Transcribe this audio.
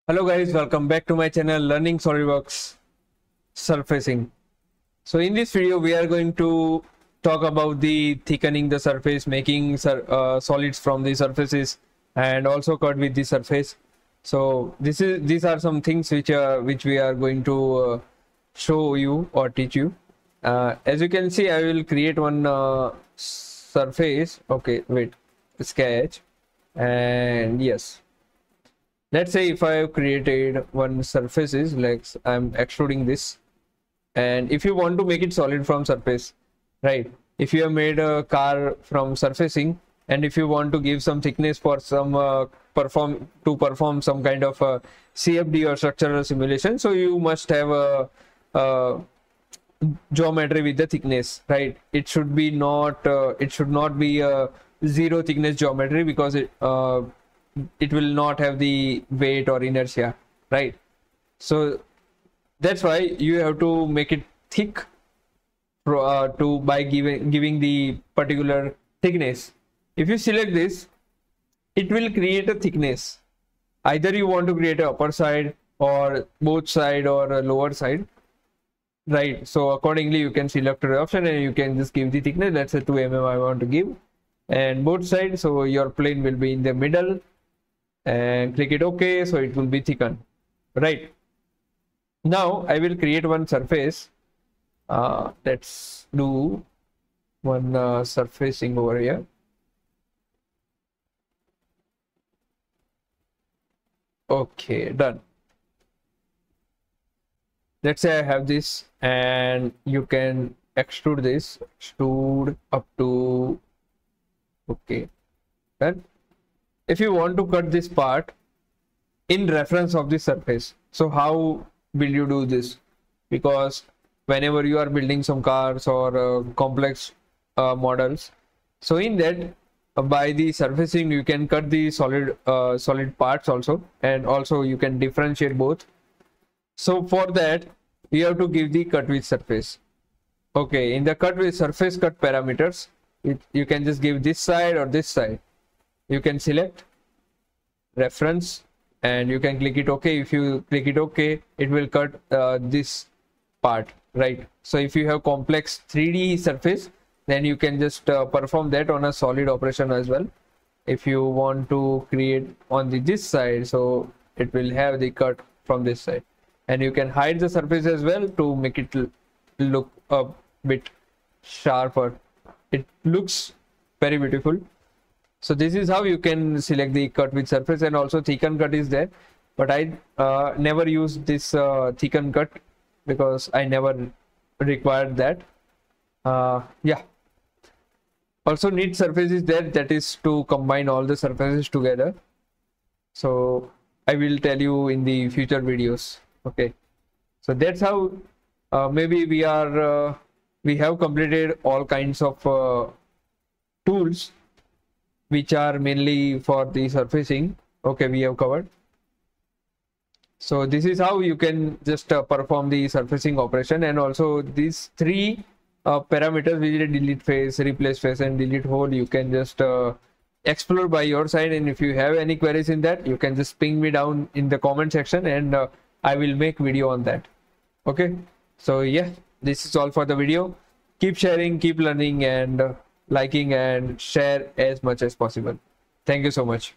Hello guys, welcome back to my channel Learning Solidworks Surfacing. So in this video we are going to talk about the thickening the surface, making solids from the surfaces and also cut with the surface. So these are some things which we are going to show you or teach you. As you can see, I will create one surface. Okay, wait, sketch, and yes. Let's say if I have created one surfaces, like I'm extruding this, and if you want to make it solid from surface, right? If you have made a car from surfacing, and if you want to give some thickness for some perform some kind of CFD or structural simulation, so you must have a geometry with the thickness, right? It should be not it should not be a zero thickness geometry, because it will not have the weight or inertia, right? So that's why you have to make it thick by giving the particular thickness. If you select this, it will create a thickness. Either you want to create a upper side or both side or a lower side, right? So accordingly you can select the option and you can just give the thickness. Let's say 2 mm I want to give, and both sides, so your plane will be in the middle, and click it OK, so it will be thickened, right? Now I will create one surface. Let's do one surfacing over here. Okay, done. Let's say I have this, and you can extrude this, extrude up to, okay, done. If you want to cut this part in reference of the surface, so how will you do this? Because whenever you are building some cars or complex models, so in that by the surfacing you can cut the solid parts also, and also you can differentiate both. So for that you have to give the cut with surface. Okay, in the cut with surface cut parameters, you can just give this side or this side. You can select reference and you can click it OK. If you click it OK, it will cut this part, right? So if you have complex 3D surface, then you can just perform that on a solid operation as well. If you want to create on this side, so it will have the cut from this side, and you can hide the surface as well to make it look a bit sharper. It looks very beautiful. So this is how you can select the cut with surface, and also thicken cut is there, but I never use this thicken cut because I never required that. Yeah, also neat surface is there, that is to combine all the surfaces together. So I will tell you in the future videos. Okay, so that's how maybe we have completed all kinds of tools which are mainly for the surfacing. Okay, we have covered. So this is how you can just perform the surfacing operation, and also these three parameters, which is delete face, replace face, and delete hole, you can just explore by your side. And if you have any queries in that, you can just ping me down in the comment section, and I will make video on that. Okay, so yeah, this is all for the video. Keep sharing, keep learning, and liking and share as much as possible. Thank you so much.